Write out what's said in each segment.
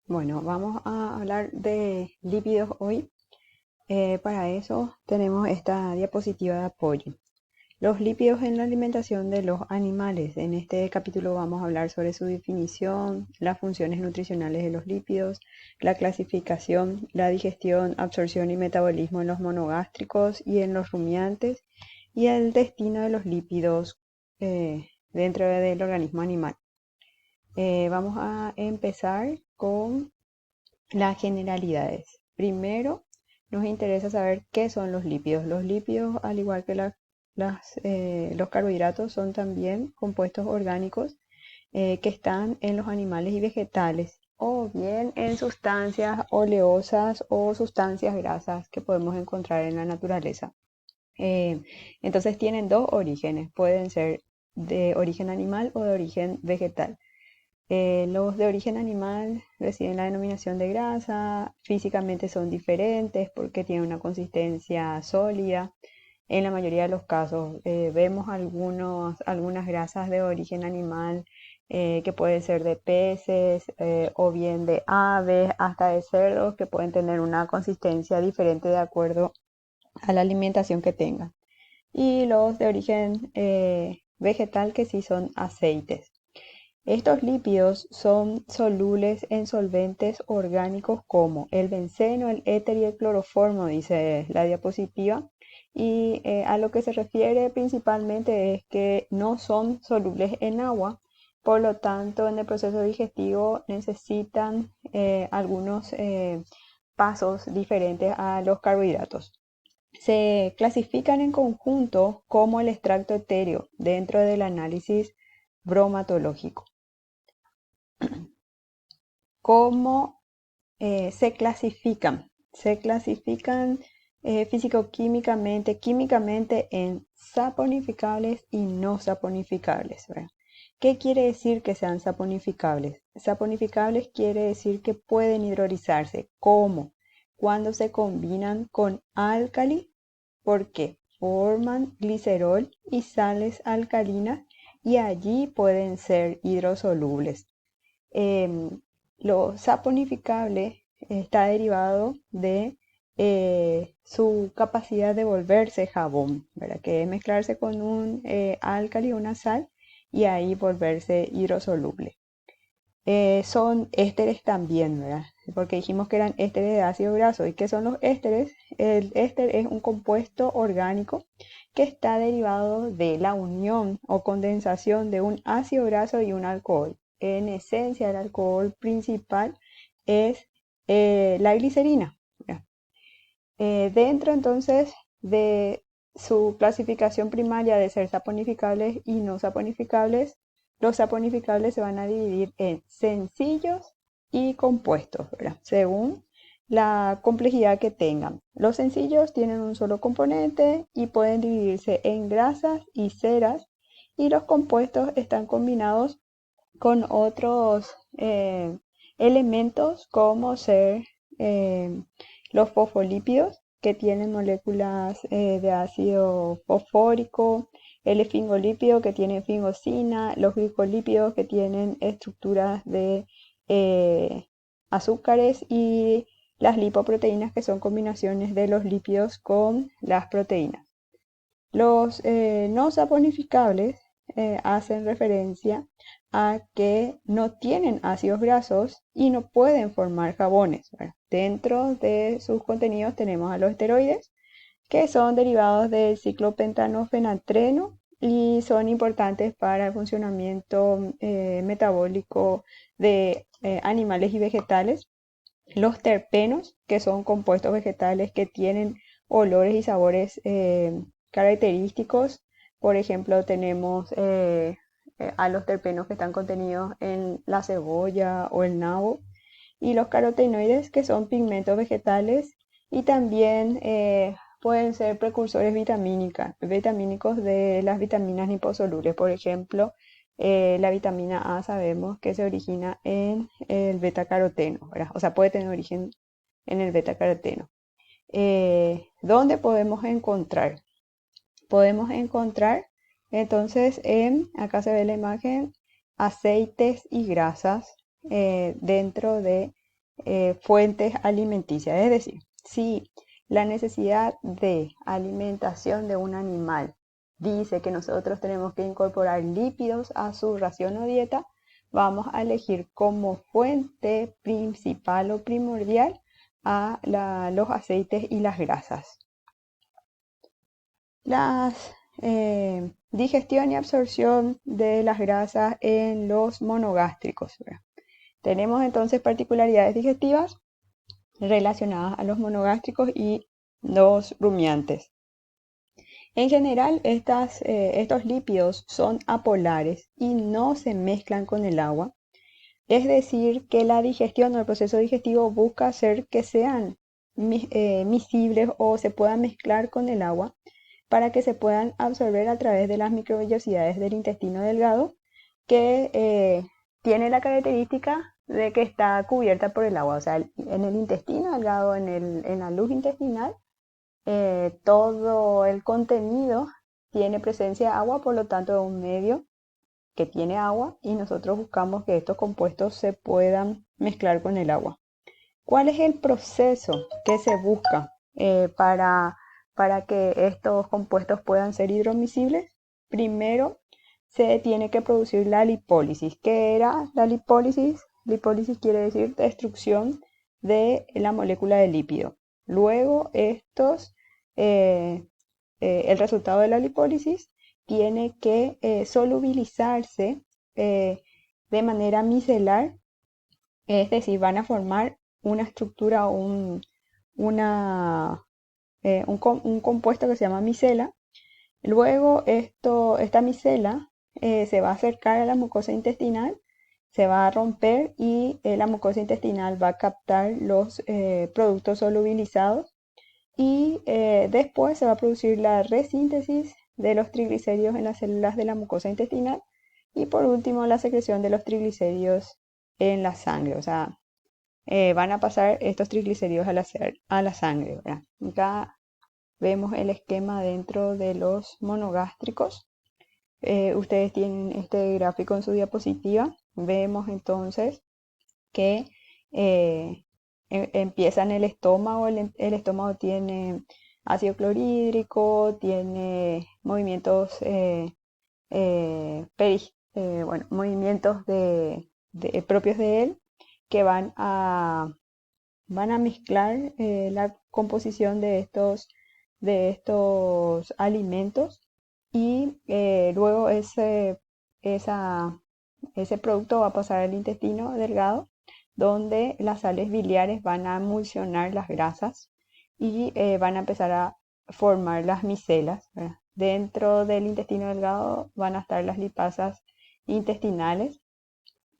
Bueno, vamos a hablar de lípidos hoy. Para eso tenemos esta diapositiva de apoyo. Los lípidos en la alimentación de los animales. En este capítulo vamos a hablar sobre su definición, las funciones nutricionales de los lípidos, la clasificación, la digestión, absorción y metabolismo en los monogástricos y en los rumiantes, y el destino de los lípidos dentro del organismo animal. Vamos a empezar con las generalidades. Primero, nos interesa saber qué son los lípidos. Los lípidos, al igual que los carbohidratos, son también compuestos orgánicos que están en los animales y vegetales, o bien en sustancias oleosas o sustancias grasas que podemos encontrar en la naturaleza. Entonces tienen dos orígenes, pueden ser de origen animal o de origen vegetal. Los de origen animal reciben la denominación de grasa, físicamente son diferentes porque tienen una consistencia sólida. En la mayoría de los casos vemos algunas grasas de origen animal que pueden ser de peces o bien de aves, hasta de cerdos, que pueden tener una consistencia diferente de acuerdo a la alimentación que tengan. Y los de origen vegetal, que sí son aceites. Estos lípidos son solubles en solventes orgánicos como el benceno, el éter y el cloroformo, dice la diapositiva. Y a lo que se refiere principalmente es que no son solubles en agua, por lo tanto en el proceso digestivo necesitan algunos pasos diferentes a los carbohidratos. Se clasifican en conjunto como el extracto etéreo dentro del análisis bromatológico. ¿Cómo se clasifican? Se clasifican físico-químicamente, químicamente en saponificables y no saponificables, ¿verdad? ¿Qué quiere decir que sean saponificables? Saponificables quiere decir que pueden hidrolizarse. ¿Cómo? Cuando se combinan con álcali, porque forman glicerol y sales alcalinas y allí pueden ser hidrosolubles. Lo saponificable está derivado de su capacidad de volverse jabón, ¿verdad? Que es mezclarse con un álcali, una sal, y ahí volverse hidrosoluble. Son ésteres también, ¿verdad? Porque dijimos que eran ésteres de ácido graso. ¿Y qué son los ésteres? El éster es un compuesto orgánico que está derivado de la unión o condensación de un ácido graso y un alcohol. En esencia, el alcohol principal es la glicerina, ¿verdad? Dentro entonces de su clasificación primaria de ser saponificables y no saponificables, los saponificables se van a dividir en sencillos y compuestos, ¿verdad? Según la complejidad que tengan. Los sencillos tienen un solo componente y pueden dividirse en grasas y ceras, y los compuestos están combinados con otros elementos como ser los fosfolípidos, que tienen moléculas de ácido fosfórico, el esfingolípido, que tiene esfingosina, los glicolípidos, que tienen estructuras de azúcares, y las lipoproteínas, que son combinaciones de los lípidos con las proteínas. Los no saponificables hacen referencia a que no tienen ácidos grasos y no pueden formar jabones, ¿verdad? Dentro de sus contenidos tenemos a los esteroides, que son derivados del ciclopentanofenatreno y son importantes para el funcionamiento metabólico de animales y vegetales. Los terpenos, que son compuestos vegetales que tienen olores y sabores característicos. Por ejemplo, tenemos a los terpenos que están contenidos en la cebolla o el nabo. Y los carotenoides, que son pigmentos vegetales y también pueden ser precursores vitamínicos de las vitaminas liposolubles. Por ejemplo, la vitamina A sabemos que se origina en el betacaroteno, ¿verdad? O sea, puede tener origen en el betacaroteno. ¿Dónde podemos encontrar? Podemos encontrar entonces acá se ve la imagen, aceites y grasas dentro de fuentes alimenticias. Es decir, si la necesidad de alimentación de un animal dice que nosotros tenemos que incorporar lípidos a su ración o dieta, vamos a elegir como fuente principal o primordial a los aceites y las grasas. La digestión y absorción de las grasas en los monogástricos, ¿verdad? Tenemos entonces particularidades digestivas relacionadas a los monogástricos y los rumiantes. En general, estos lípidos son apolares y no se mezclan con el agua. Es decir, que la digestión o el proceso digestivo busca hacer que sean miscibles o se puedan mezclar con el agua para que se puedan absorber a través de las microvellosidades del intestino delgado, que tiene la característica de que está cubierta por el agua. O sea, en el intestino delgado, en la luz intestinal, todo el contenido tiene presencia de agua, por lo tanto es un medio que tiene agua y nosotros buscamos que estos compuestos se puedan mezclar con el agua. ¿Cuál es el proceso que se busca para que estos compuestos puedan ser hidromiscibles? Primero se tiene que producir la lipólisis. ¿Qué era la lipólisis? Lipólisis quiere decir destrucción de la molécula de lípido. Luego el resultado de la lipólisis tiene que solubilizarse de manera micelar, es decir, van a formar una estructura o un compuesto que se llama micela. Luego esta micela se va a acercar a la mucosa intestinal, se va a romper y la mucosa intestinal va a captar los productos solubilizados y después se va a producir la resíntesis de los triglicéridos en las células de la mucosa intestinal y por último la secreción de los triglicéridos en la sangre. O sea, van a pasar estos triglicéridos a la sangre, ¿verdad? Acá vemos el esquema dentro de los monogástricos. Ustedes tienen este gráfico en su diapositiva. Vemos entonces que empieza en el estómago. El estómago tiene ácido clorhídrico, tiene movimientos, movimientos propios de él que van a mezclar la composición de estos alimentos y luego ese producto va a pasar al intestino delgado, donde las sales biliares van a emulsionar las grasas y van a empezar a formar las micelas, ¿verdad? Dentro del intestino delgado van a estar las lipasas intestinales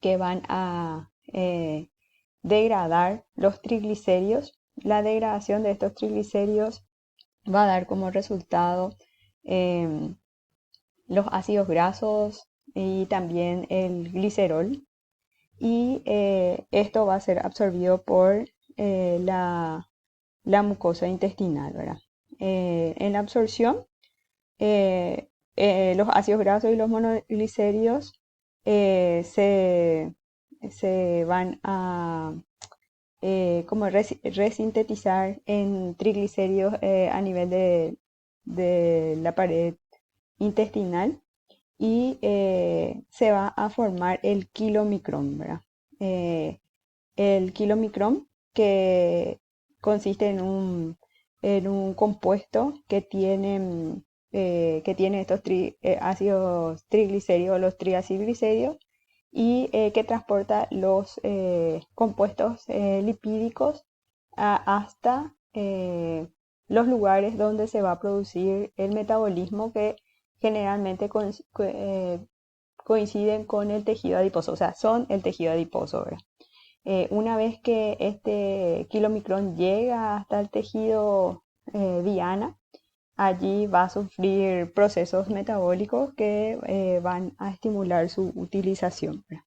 que van a degradar los triglicéridos. La degradación de estos triglicéridos va a dar como resultado los ácidos grasos y también el glicerol. Y esto va a ser absorbido por la mucosa intestinal, ¿verdad? En la absorción, los ácidos grasos y los monoglicéridos se van a como resintetizar en triglicéridos a nivel de la pared intestinal y se va a formar el kilomicrón, ¿verdad? El kilomicrón que consiste en un compuesto que tiene estos ácidos triglicéridos, los triacilglicéridos, y que transporta los compuestos lipídicos hasta los lugares donde se va a producir el metabolismo, que generalmente coinciden con el tejido adiposo, o sea, son el tejido adiposo, ¿verdad? Una vez que este kilomicrón llega hasta el tejido diana, allí va a sufrir procesos metabólicos que van a estimular su utilización, ¿verdad?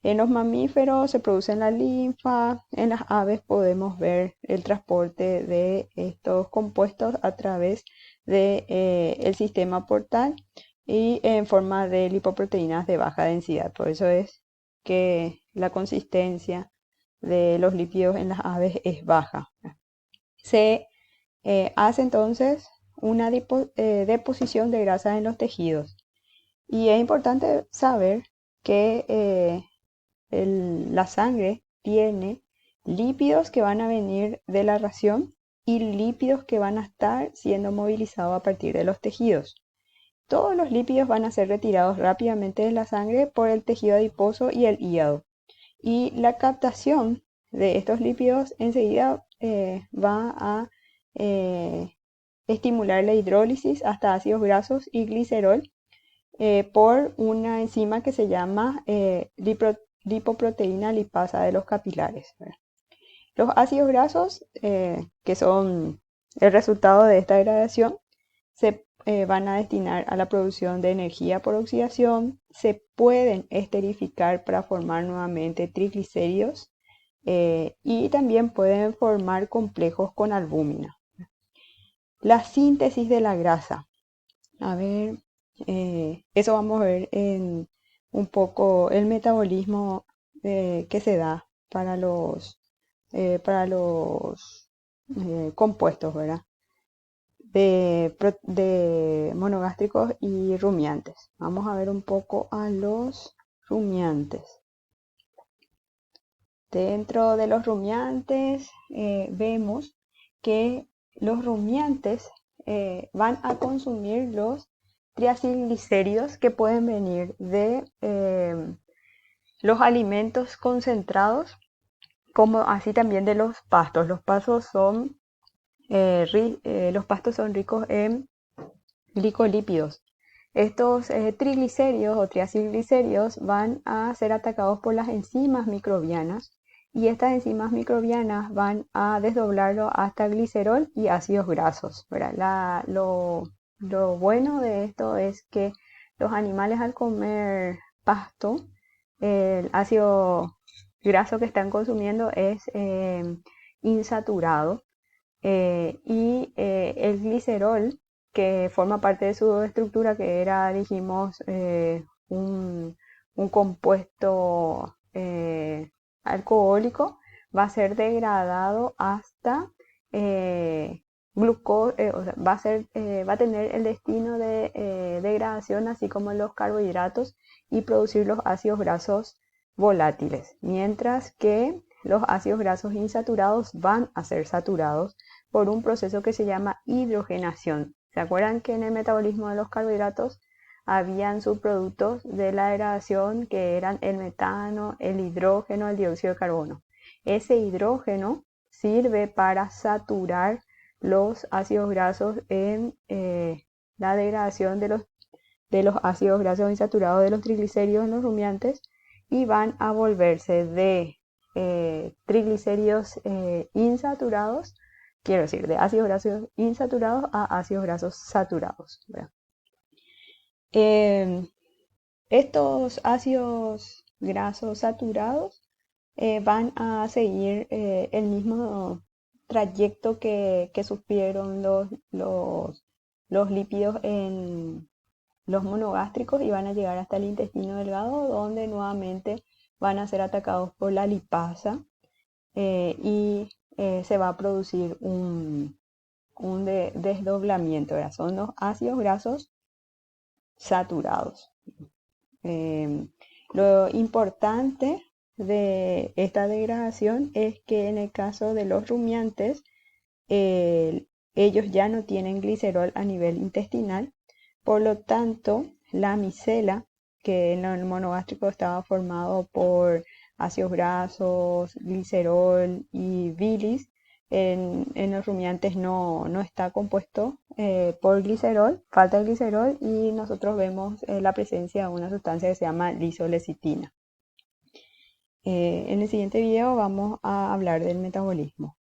En los mamíferos se produce en la linfa, en las aves podemos ver el transporte de estos compuestos a través del sistema portal y en forma de lipoproteínas de baja densidad. Por eso es que la consistencia de los lípidos en las aves es baja. Se hace entonces una deposición de grasa en los tejidos. Y es importante saber que la sangre tiene lípidos que van a venir de la ración y lípidos que van a estar siendo movilizados a partir de los tejidos. Todos los lípidos van a ser retirados rápidamente de la sangre por el tejido adiposo y el hígado. Y la captación de estos lípidos enseguida va a estimular la hidrólisis hasta ácidos grasos y glicerol por una enzima que se llama lipoproteína lipasa de los capilares, ¿verdad? Los ácidos grasos, que son el resultado de esta degradación, se van a destinar a la producción de energía por oxidación, se pueden esterificar para formar nuevamente triglicéridos y también pueden formar complejos con albúmina. La síntesis de la grasa. A ver, eso vamos a ver en un poco el metabolismo que se da para los compuestos, ¿verdad? De monogástricos y rumiantes. Vamos a ver un poco a los rumiantes. Dentro de los rumiantes vemos que los rumiantes van a consumir los triacilglicéridos que pueden venir de los alimentos concentrados, como así también de los pastos. Los pastos son ricos en glicolípidos. Estos triglicéridos o triacilglicéridos van a ser atacados por las enzimas microbianas y estas enzimas microbianas van a desdoblarlo hasta glicerol y ácidos grasos, ¿verdad? Lo bueno de esto es que los animales al comer pasto, el ácido graso que están consumiendo es insaturado y el glicerol, que forma parte de su estructura, que era, dijimos, un compuesto alcohólico, va a ser degradado hasta glucosa, o sea, va a tener el destino de degradación, así como los carbohidratos, y producir los ácidos grasos volátiles, mientras que los ácidos grasos insaturados van a ser saturados por un proceso que se llama hidrogenación. ¿Se acuerdan que en el metabolismo de los carbohidratos habían subproductos de la degradación que eran el metano, el hidrógeno, el dióxido de carbono? Ese hidrógeno sirve para saturar los ácidos grasos en la degradación de los ácidos grasos insaturados de los triglicéridos en los rumiantes y van a volverse de triglicéridos insaturados, quiero decir, de ácidos grasos insaturados a ácidos grasos saturados, ¿verdad? Estos ácidos grasos saturados van a seguir el mismo trayecto que sufrieron los lípidos en los monogástricos y van a llegar hasta el intestino delgado, donde nuevamente van a ser atacados por la lipasa y se va a producir un desdoblamiento, ¿verdad? Son los ácidos grasos saturados. Lo importante de esta degradación es que en el caso de los rumiantes, ellos ya no tienen glicerol a nivel intestinal, por lo tanto, la micela, que en el monogástrico estaba formado por ácidos grasos, glicerol y bilis, en los rumiantes no está compuesto por glicerol, falta el glicerol y nosotros vemos la presencia de una sustancia que se llama lisolecitina. En el siguiente video vamos a hablar del metabolismo.